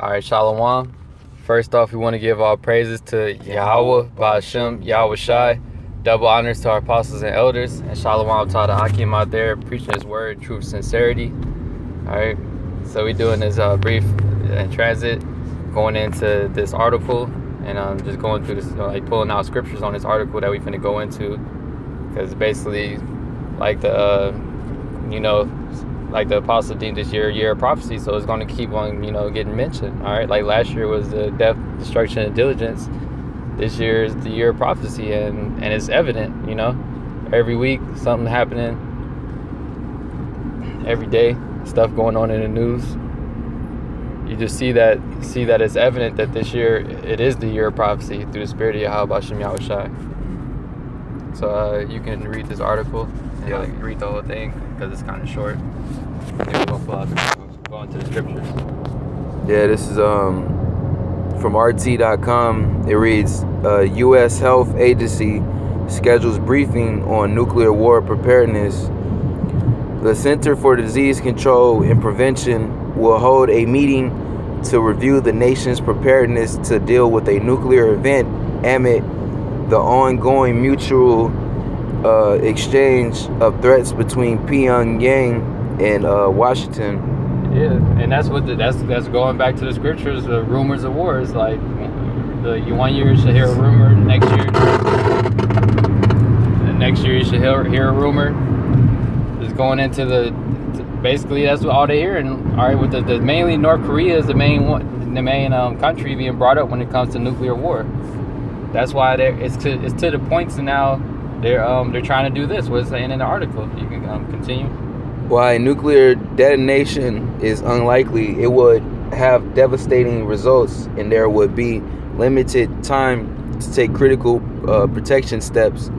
All right, Shalom. First off, we want to give all praises to Yahweh, Ba'ashem, Yahweh Shai. Double honors to our apostles and elders. And Shalom to all the Hakim out there preaching his word, truth, sincerity. All right, so we're doing this brief transit, going into this article, and just going through this, like pulling out scriptures on this article that we finna go into. Because basically, like like the apostle deemed this year of prophecy, so it's going to keep on, getting mentioned. All right, like last year was the death, destruction, and diligence. This year is the year of prophecy, and it's evident. Every week something happening. Every day, stuff going on in the news. You just see that it's evident that this year it is the year of prophecy through the spirit of Yahweh B'Shem Yahweh Shai. So you can read this article and read the whole thing because it's kind of short. Then we'll go into the scriptures. Yeah, this is from RT.com. It reads, U.S. Health Agency schedules briefing on nuclear war preparedness. The Center for Disease Control and Prevention will hold a meeting to review the nation's preparedness to deal with a nuclear event amid the ongoing mutual exchange of threats between Pyongyang and Washington. Yeah, and that's going back to the scriptures, the rumors of wars. Like, one year you should hear a rumor, the next year you should hear a rumor. It's going into basically that's all they hear. And all right, with the mainly North Korea is the main country being brought up when it comes to nuclear war. That's why it's to the points now they're trying to do this. What it's saying in the article. You can continue. While a nuclear detonation is unlikely, it would have devastating results, and there would be limited time to take critical protection steps.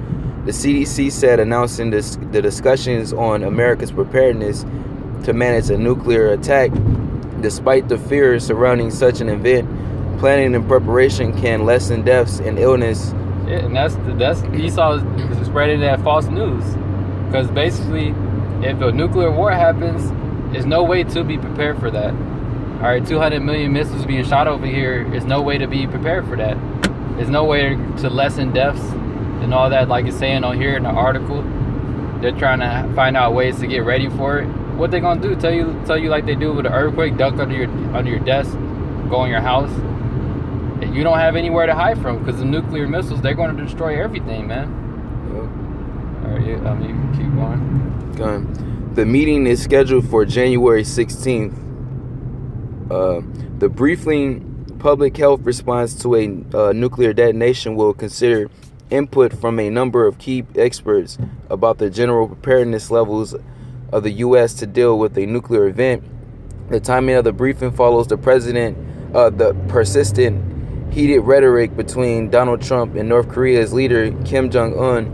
The CDC said, announcing the discussions on America's preparedness to manage a nuclear attack. Despite the fears surrounding such an event, planning and preparation can lessen deaths and illness. Yeah, and that's Esau spreading that false news, because basically, if a nuclear war happens, there's no way to be prepared for that. All right, 200 million missiles being shot over here. There's no way to be prepared for that. There's no way to lessen deaths and all that, like it's saying on here in the article. They're trying to find out ways to get ready for it. What they gonna do? Tell you like they do with an earthquake? Duck under your desk, go in your house. You don't have anywhere to hide from, because the nuclear missiles, they're going to destroy everything, man. Yep. All right, you can keep going. The meeting is scheduled for January 16th. The briefing, public health response to a nuclear detonation, will consider input from a number of key experts about the general preparedness levels of the U.S. to deal with a nuclear event. The timing of the briefing follows the persistent heated rhetoric between Donald Trump and North Korea's leader Kim Jong-un,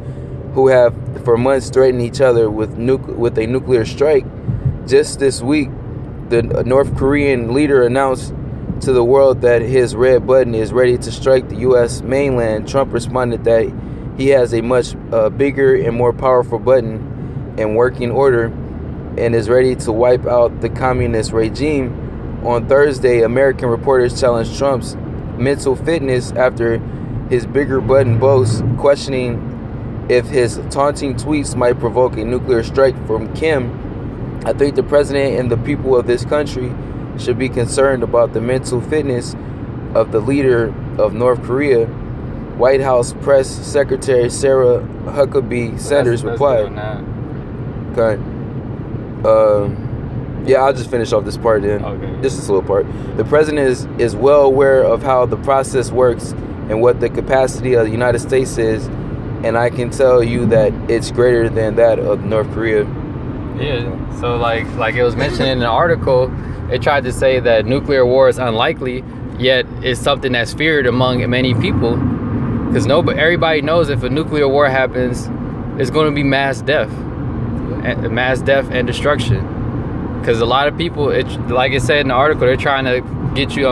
who have for months threatened each other with a nuclear strike. Just this week, the North Korean leader announced to the world that his red button is ready to strike the U.S. mainland. Trump responded that he has a much bigger and more powerful button in working order and is ready to wipe out the communist regime. On Thursday, American reporters challenged Trump's mental fitness after his bigger button boasts, questioning if his taunting tweets might provoke a nuclear strike from Kim. I think the president and the people of this country should be concerned about the mental fitness of the leader of North Korea. White House Press Secretary Sarah Huckabee Sanders replied. Okay. Yeah, I'll just finish off this part then. Okay. Just this little part. The president is well aware of how the process works and what the capacity of the United States is, and I can tell you that it's greater than that of North Korea. Yeah, so like it was mentioned in the article, it tried to say that nuclear war is unlikely, yet it's something that's feared among many people, because everybody knows if a nuclear war happens, it's going to be mass death and destruction. Because a lot of people, like it said in the article, they're trying to get you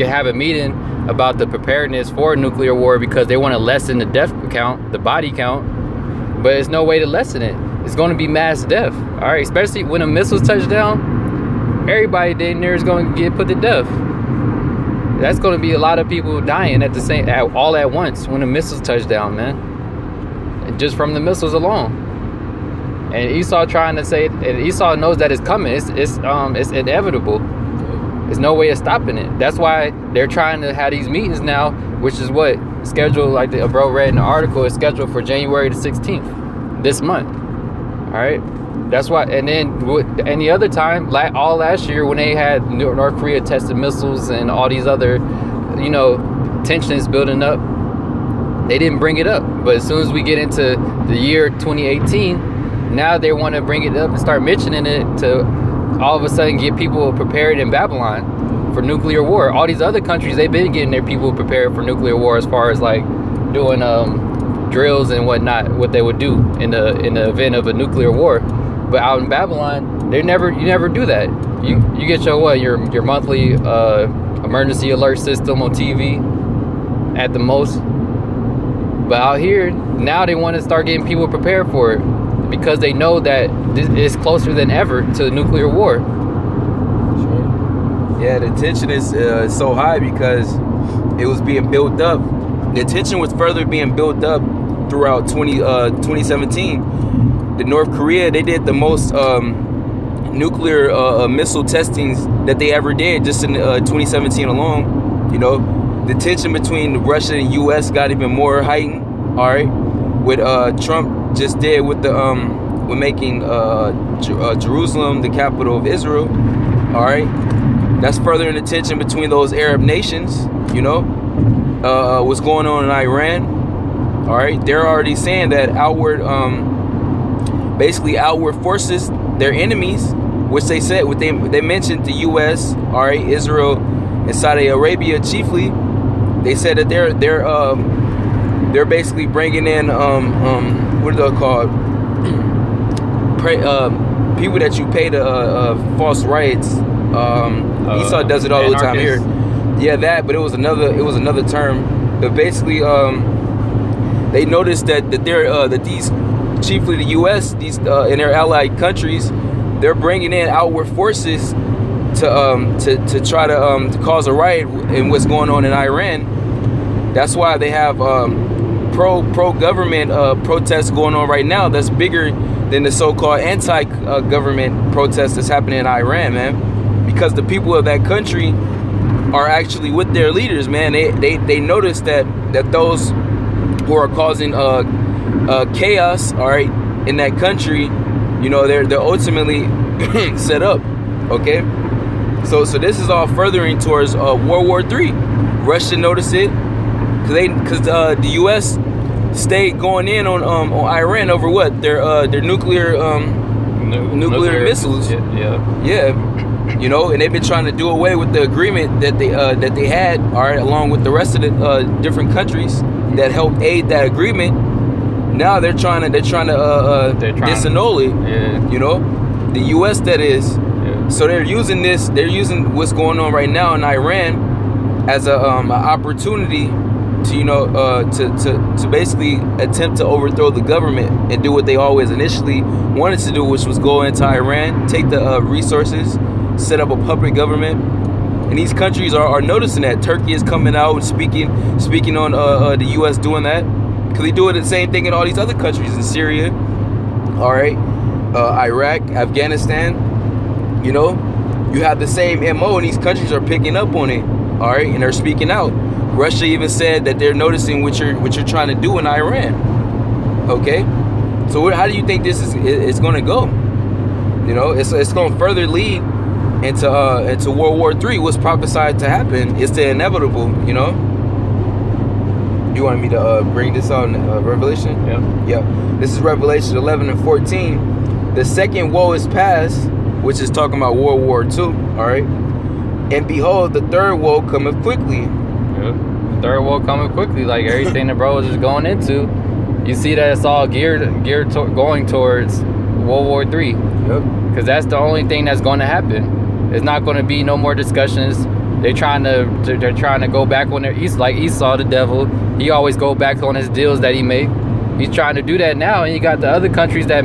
have a meeting about the preparedness for a nuclear war, because they want to lessen the death count, the body count, but there's no way to lessen it. It's going to be mass death. All right, especially when the missiles touch down. everybody damn near is going to get put to death. That's going to be a lot of people dying all at once when the missiles touch down, man. And just from the missiles alone. And Esau trying to say, and Esau knows that it's coming. It's inevitable. There's no way of stopping it. That's why they're trying to have these meetings now, which is what scheduled, like the bro read in the article, is scheduled for January the 16th this month. All right. That's why. And then any other time, all last year when they had North Korea tested missiles and all these other, tensions building up, they didn't bring it up. But as soon as we get into the year 2018, now they want to bring it up and start mentioning it to all of a sudden get people prepared in Babylon for nuclear war. All these other countries, they've been getting their people prepared for nuclear war as far as like doing drills and whatnot, what they would do in the event of a nuclear war. But out in Babylon, you never do that. You get your monthly emergency alert system on TV at the most. But out here, now they want to start getting people prepared for it because they know that this is closer than ever to nuclear war. Sure. Yeah, the tension is so high because it was being built up. The tension was further being built up throughout 2017. The North Korea, they did the most nuclear missile testings that they ever did just in 2017 alone. The tension between Russia and U.S. got even more heightened. All right, what Trump just did with with making Jerusalem the capital of Israel. All right, that's furthering the tension between those Arab nations. What's going on in Iran. All right, they're already saying that outward forces, their enemies, which they said, they mentioned the U.S., all right, Israel, and Saudi Arabia chiefly. They said that they're basically bringing in what are they called? People that you pay to false rights. Esau does it all the time here. Yeah, that. But it was another term. But basically, they noticed that these, chiefly the U.S., these and their allied countries, they're bringing in outward forces to try to cause a riot in what's going on in Iran. That's why they have pro-government protests going on right now. That's bigger than the so-called anti-government protests that's happening in Iran, man. Because the people of that country are actually with their leaders, man. They notice that those who are causing chaos, all right, in that country, they're ultimately set up. Okay, so this is all furthering towards World War III. Russia noticed it because the U.S. stayed going in on Iran over what their nuclear missiles. Yeah. And they've been trying to do away with the agreement that they had, all right, along with the rest of the different countries that helped aid that agreement. Now they're trying to disannul it. Yeah. The U.S. that is. Yeah. So they're using what's going on right now in Iran as a opportunity to basically attempt to overthrow the government and do what they always initially wanted to do, which was go into Iran, take the resources, set up a puppet government. And these countries are noticing that. Turkey is coming out and speaking on the U.S. doing that, because they do it the same thing in all these other countries, in Syria, all right, Iraq, Afghanistan. You have the same MO, and these countries are picking up on it, all right, and they're speaking out. Russia even said that they're noticing what you're trying to do in Iran. Okay, so how do you think this is going to go? It's going to further lead into World War III. What's prophesied to happen is the inevitable. You wanted me to bring this on Revelation? Yeah. This is Revelation 11 and 14. The second woe is past, which is talking about World War II. All right. And behold, the third woe cometh quickly. Yeah. The third woe coming quickly, like everything the bro was just going into. You see that it's all going towards World War III. Yep. Because that's the only thing that's going to happen. There's not going to be no more discussions. They're trying to go back on their like Esau, the devil. He always go back on his deals that he make. He's trying to do that now, and you got the other countries that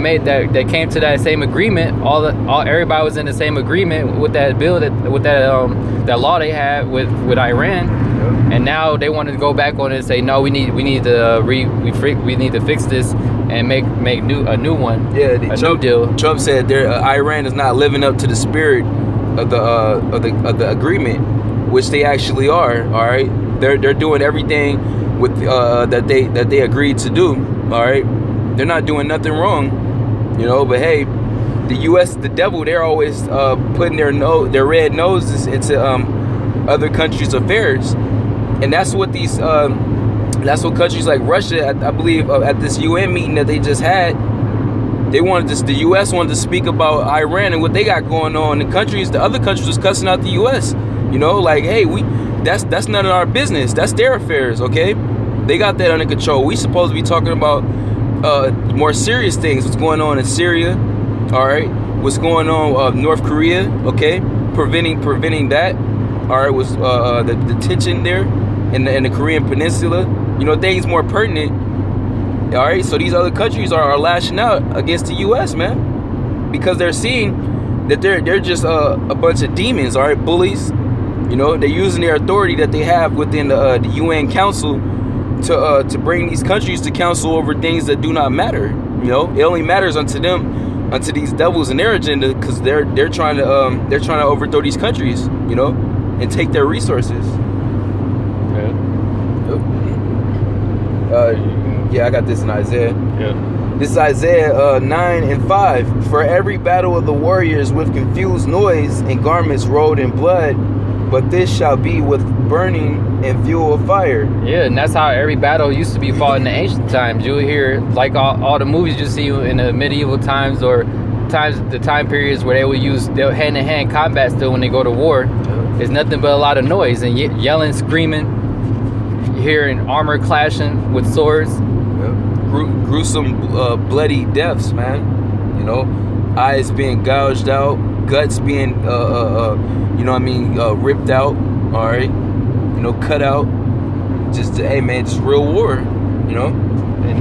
came to that same agreement. Everybody was in the same agreement with that bill, that law they had with Iran, and now they want to go back on it and say no, we need to fix this and make a new one. Yeah, new deal. Trump said Iran is not living up to the spirit of the agreement, which they actually are. All right, they're doing everything with that they agreed to do. All right, they're not doing nothing wrong, you know. But hey, the U.S., the devil, they're always putting their red noses into other countries' affairs, and that's what countries like Russia, I believe, at this UN meeting that they just had, the U.S. wanted to speak about Iran and what they got going on. The other countries was cussing out the U.S. You know, like, hey, that's none of our business. That's their affairs, okay? They got that under control. We supposed to be talking about more serious things. What's going on in Syria, all right? What's going on North Korea, okay? Preventing that, all right? Was the tension there in the Korean Peninsula? You know, things more pertinent. All right, so these other countries are lashing out against the U.S., man, because they're seeing that they're just a bunch of demons, all right, bullies. You know, they're using their authority that they have within the UN Council to bring these countries to council over things that do not matter. You know, it only matters unto them, unto these devils and their agenda, because they're trying to overthrow these countries, you know, and take their resources. Yeah, I got this in Isaiah. Yeah. This is Isaiah 9:5. For every battle of the warriors with confused noise and garments rolled in blood, but this shall be with burning and fuel of fire. Yeah, and that's how every battle used to be fought in the ancient times. You would hear, like all the movies you see in the medieval times, or the time periods where they would use their hand-to-hand combat still when they go to war. It's nothing but a lot of noise and yelling, screaming. Hearing armor clashing with swords. Gruesome bloody deaths, man. You know, eyes being gouged out, guts being ripped out, all right, you know, cut out. Just just real war, you know.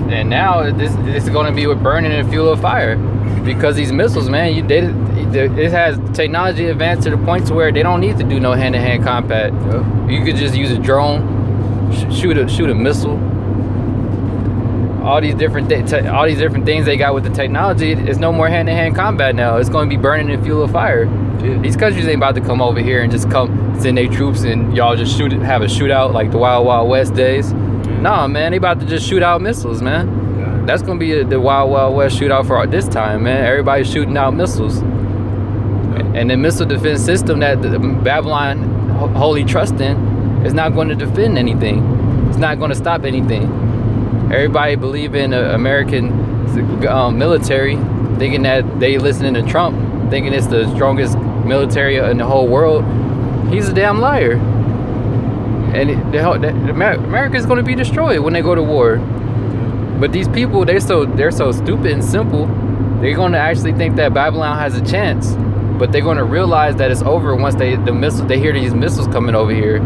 And now this is going to be with burning and fuel of fire, because these missiles, man, it has technology advanced to the point to where they don't need to do no hand-to-hand combat. You could just use a drone, shoot a missile. All these different things they got with the technology. It's no more hand-to-hand combat now. It's going to be burning and fuel of fire. Yeah. These countries ain't about to come over here and just send their troops and y'all just have a shootout like the Wild Wild West days. Nah, man, they about to just shoot out missiles, man. Yeah. That's going to be the Wild Wild West shootout for this time, man. Everybody's shooting out missiles. Yeah. And the missile defense system that the Babylon wholly trusts in is not going to defend anything. It's not going to stop anything. Everybody believe in American military, thinking that they listening to Trump, thinking it's the strongest military in the whole world. He's a damn liar. And America's going to be destroyed when they go to war. But these people, they're so stupid and simple. They're going to actually think that Babylon has a chance, but they're going to realize that it's over once they hear these missiles coming over here.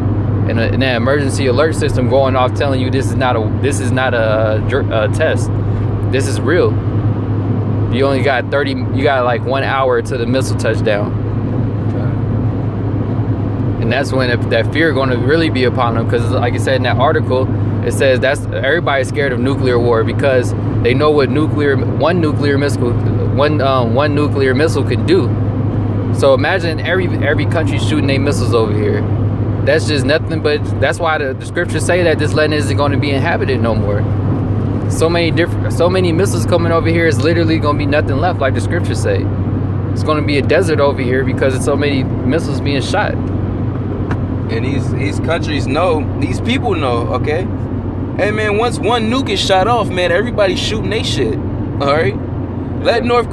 And an emergency alert system going off telling you this is not a test. This is real. You only got like 1 hour to the missile touchdown. And that's when that fear going to really be upon them, because like I said in that article, it says everybody's scared of nuclear war because they know what one nuclear missile could do. So imagine every country shooting their missiles over here. That's just nothing but, that's why the scriptures say that this land isn't going to be inhabited no more. So many missiles coming over here, it's literally going to be nothing left, like the scriptures say. It's going to be a desert over here because it's so many missiles being shot. And these countries know, these people know, okay? Hey man, once one nuke is shot off, man, everybody's shooting they shit. All right? Let North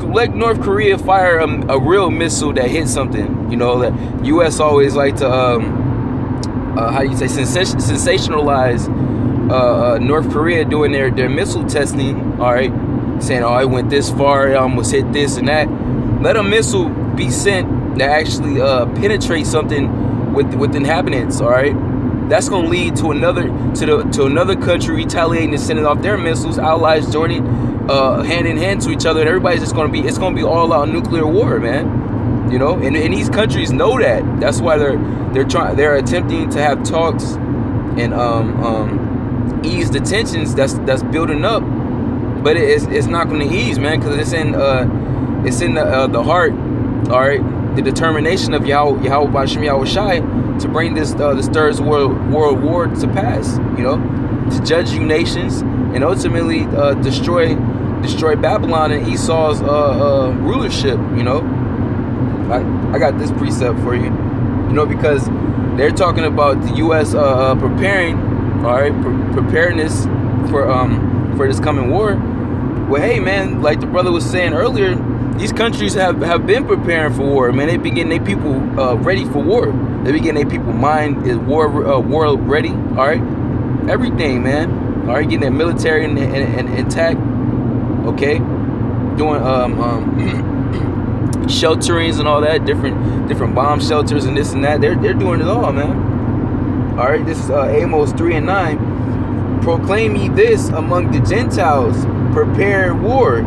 Korea fire a real missile that hits something. You know, that U.S. always like to sensationalize North Korea doing their missile testing, all right, saying, oh, it went this far, it almost hit this and that. Let a missile be sent that actually penetrates something with inhabitants, all right, that's going to lead to another country retaliating and sending off their missiles, allies joining hand in hand to each other, and everybody's just going to be, it's going to be all out nuclear war, man. You know, and these countries know that. That's why they're attempting to have talks and ease the tensions that's building up. But it's not going to ease, man, because it's in the heart, all right, the determination of Yahweh Bashim Yahweh Shai to bring this third world war to pass, you know, to judge you nations and ultimately destroy Babylon and Esau's rulership, you know. I got this precept for you, you know, because they're talking about the U.S. Preparing, all right, preparedness for this coming war. Well, hey, man, like the brother was saying earlier, these countries have been preparing for war, man. They've been getting their people ready for war. They've been getting their people mind is war ready, all right? Everything, man. All right, getting their military and intact, okay? Doing shelterings and all that, different bomb shelters and this and that. They're doing it all, man. All right, this is Amos 3:9. Proclaim ye this among the Gentiles, prepare war.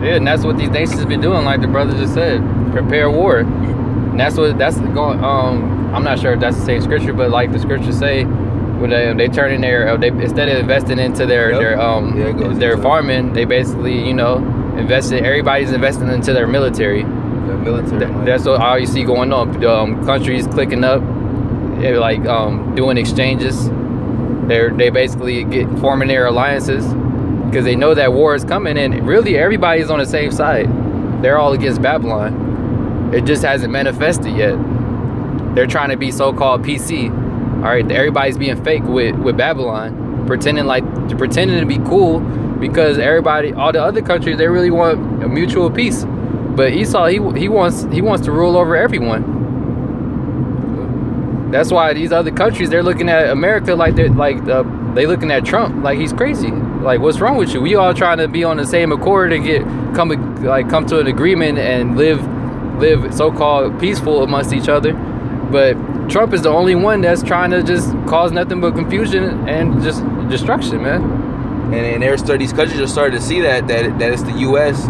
Yeah, and that's what these nations have been doing, like the brother just said. Prepare war. And that's going. I'm not sure if that's the same scripture, but like the scriptures say, when they turn in instead of investing into their farming, they basically, you know, everybody's investing into their military. That's what all you see going on. Countries clicking up, like doing exchanges. They basically forming their alliances because they know that war is coming, and really everybody's on the same side. They're all against Babylon. It just hasn't manifested yet. They're trying to be so-called PC. All right, everybody's being fake with Babylon, pretending to be cool because all the other countries, they really want a mutual peace. But Esau, he wants to rule over everyone. That's why these other countries, they're looking at America like they looking at Trump like he's crazy. Like, what's wrong with you? We all trying to be on the same accord and come to an agreement and live so-called peaceful amongst each other. But Trump is the only one that's trying to just cause nothing but confusion and just destruction, man. And these countries are starting to see that it's the U.S.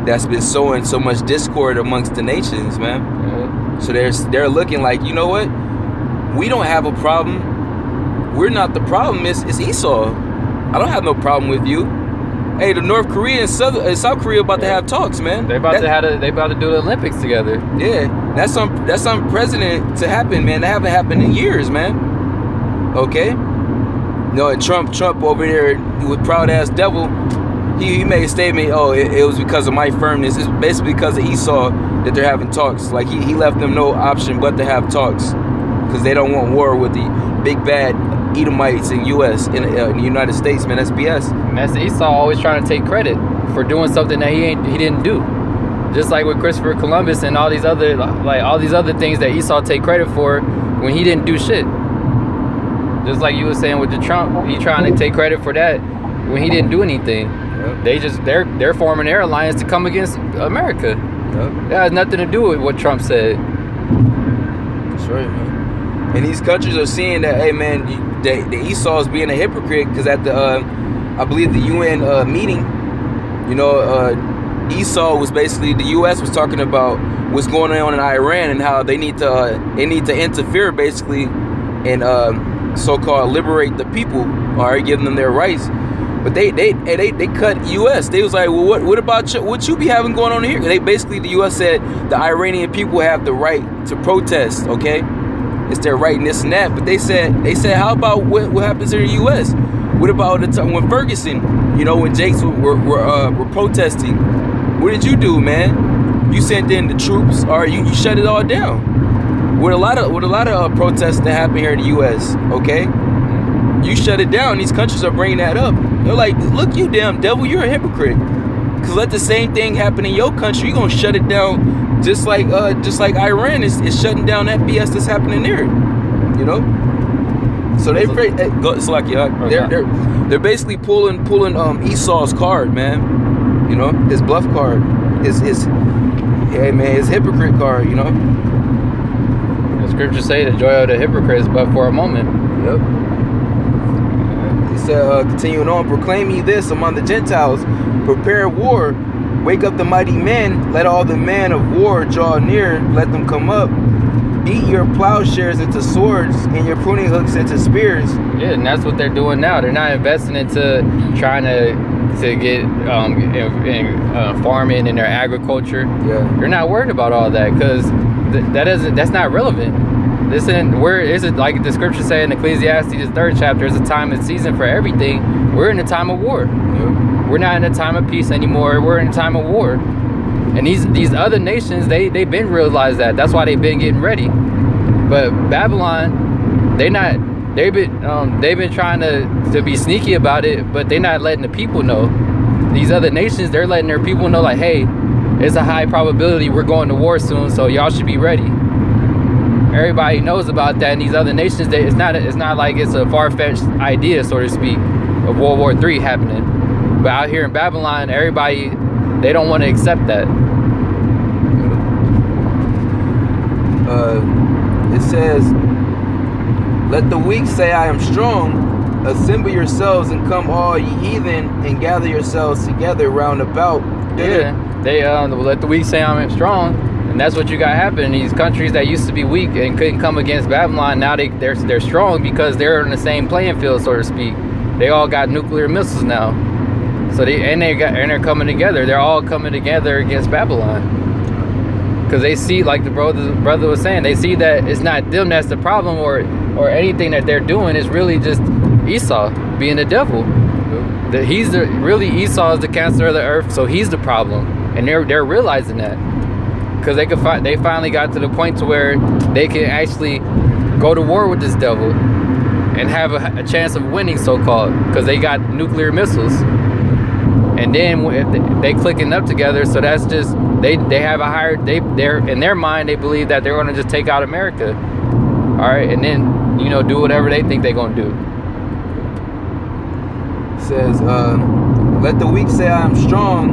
that's been sowing so much discord amongst the nations, man. Yeah. So they're looking like, you know what? We don't have a problem. We're not the problem. It's Esau. I don't have no problem with you. Hey, the North Korea and South Korea about to have talks, man. They about to do the Olympics together. Yeah, that's unprecedented to happen, man. That haven't happened in years, man. Okay. No, and Trump over there with proud ass devil. He made a statement. Oh, it was because of my firmness. It's basically because of Esau that they're having talks. Like he left them no option but to have talks because they don't want war with the big bad Edomites in U.S. in the United States, man. That's BS. And that's Esau always trying to take credit for doing something that he didn't do. Just like with Christopher Columbus and all these other things that Esau take credit for when he didn't do shit. Just like you were saying with the Trump, he trying to take credit for that when he didn't do anything. Yep. They're forming their alliance to come against America. Yep. That has nothing to do with what Trump said. That's right, man. And these countries are seeing that, hey, man, the Esau is being a hypocrite because at the, I believe the UN meeting, you know, Esau was basically, the U.S. was talking about what's going on in Iran and how they need to interfere basically and so-called liberate the people, all right, giving them their rights. But they cut U.S. They was like, well, what about what you be having going on here? The U.S. said the Iranian people have the right to protest, okay? It's their right and this and that. But they said, how about what happens in the U.S.? What about the time when Ferguson, you know, when Jakes were protesting? What did you do, man? You sent in the troops, or you shut it all down. With a lot of protests that happen here in the U.S., okay? You shut it down. These countries are bringing that up. They're like, look, you damn devil, you're a hypocrite. Because let the same thing happen in your country. You're going to shut it down just like Iran is shutting down that BS that's happening there. You know? So they're basically pulling Esau's card, man. You know? His bluff card. His hypocrite card, you know? The scriptures say the joy of the hypocrite is but for a moment. Yep. He said, continuing on, proclaim ye this among the Gentiles, prepare war, wake up the mighty men, let all the men of war draw near, let them come up. Beat your plowshares into swords and your pruning hooks into spears. Yeah, and that's what they're doing now. They're not investing into trying to get farming and their agriculture. Yeah. They're not worried about all that because that's not relevant. Is it like the scripture say in Ecclesiastes, the 3rd chapter, is a time and season for everything. We're in a time of war. Yeah. We're not in a time of peace anymore. We're in a time of war. And these other nations, they've been realized that. That's why they've been getting ready. But Babylon, they've been trying to be sneaky about it, but they're not letting the people know. These other nations, they're letting their people know, like, hey, it's a high probability we're going to war soon, so y'all should be ready. Everybody knows about that. And these other nations, it's not like it's a far-fetched idea, so to speak, of World War III happening. But out here in Babylon, everybody, they don't want to accept that. It says, let the weak say I am strong, assemble yourselves and come all ye heathen, and gather yourselves together round about. Yeah, they let the weak say I'm strong, and that's what you got happening. These countries that used to be weak and couldn't come against Babylon, now they're strong because they're in the same playing field, so to speak. They all got nuclear missiles now, so they're coming together. They're all coming together against Babylon. Because they see, like the brother was saying, they see that it's not them that's the problem or anything that they're doing. It's really just Esau being the devil. That Esau is the cancer of the earth, so he's the problem, and they're realizing that. Because they finally got to the point to where they can actually go to war with this devil and have a chance of winning, so-called, because they got nuclear missiles. And then they clicking up together, so that's just they have a higher they're in their mind, they believe that they're going to just take out America, all right, and then do whatever they think they're going to do. It says, let the weak say I am strong,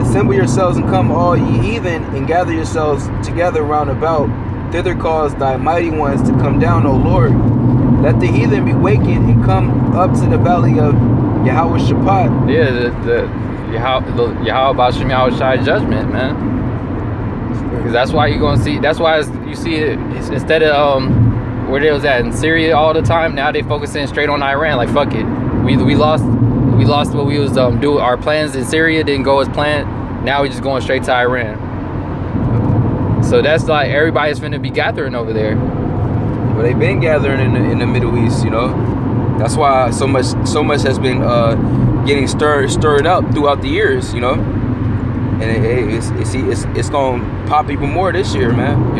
assemble yourselves and come all ye heathen, and gather yourselves together round about. Thither cause thy mighty ones to come down, O Lord. Let the heathen be wakened and come up to the valley of Yahweh Shaphat. Yeah, the Yahweh Shai judgment, man. Because that's why you're gonna see. That's why you see it instead of where they was at in Syria all the time. Now they focusing straight on Iran. Like, fuck it, we lost what we was do. Our plans in Syria didn't go as planned. Now we just going straight to Iran. So that's like everybody's finna be gathering over there. Well, they've been gathering in the Middle East, That's why so much has been getting stirred up throughout the years, And it's gonna pop even more this year, man.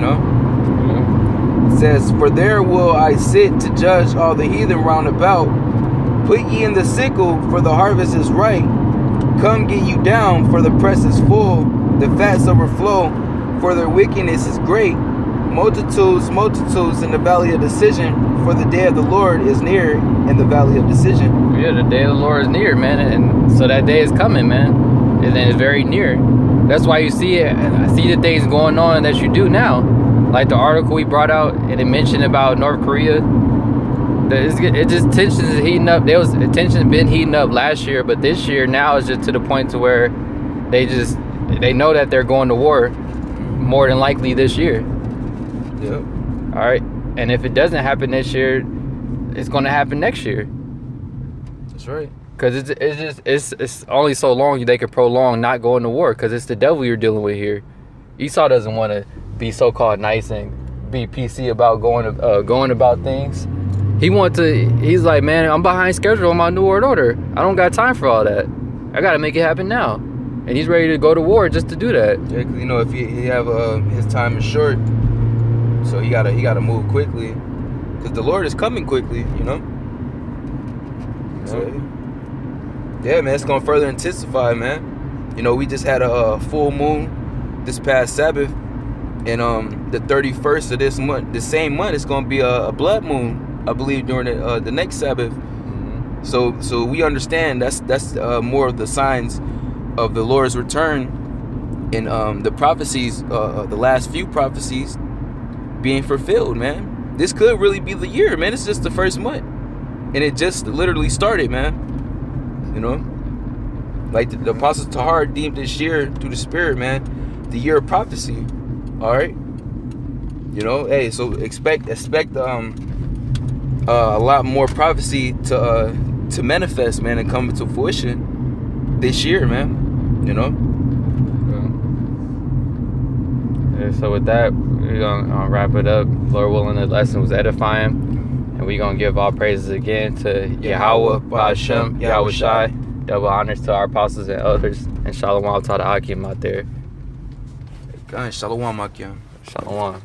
It says, for there will I sit to judge all the heathen round about. Put ye in the sickle, for the harvest is ripe. Come get you down, for the press is full. The fats overflow, for their wickedness is great. Multitudes in the valley of decision, for the day of the Lord is near in the valley of decision. Yeah, the day of the Lord is near, man, and so that day is coming, man, and it's very near. That's why you see it. I see the things going on that you do now, like the article we brought out, and it mentioned about North Korea. It just tensions is heating up. Tensions been heating up last year, but this year now is just to the point to where they know that they're going to war more than likely this year. Yep. All right, and if it doesn't happen this year, it's going to happen next year. That's right. Because it's only so long they can prolong not going to war, because it's the devil you're dealing with here. Esau doesn't want to be so-called nice and be PC about going about things. He's like, man, I'm behind schedule on my New World Order. I don't got time for all that. I got to make it happen now. And he's ready to go to war just to do that. Yeah, because, if he have his time is short, so he gotta move quickly, because the Lord is coming quickly, So, yeah, man, it's gonna further intensify, man. We just had a full moon this past Sabbath, and the 31st of this month, the same month, it's gonna be a blood moon, I believe, during the next Sabbath. Mm-hmm. So we understand that's more of the signs of the Lord's return, and the prophecies, the last few prophecies being fulfilled, man. this could really be the year, man. It's just the first month, and it just literally started, man. You know, like the Apostle Tahar deemed this year through the Spirit, man, the year of prophecy. All right, you know, hey, so expect a lot more prophecy to manifest, man, and come to fruition this year, man. You know. Yeah, so with that, we're gonna wrap it up. Lord willing, the lesson was edifying, and we're gonna give all praises again to Yahweh, Ba'ashem, Yahweh Shai. Double honors to our apostles and elders, and Shalom to the Akim out there. Shalom, Akim. Shalom.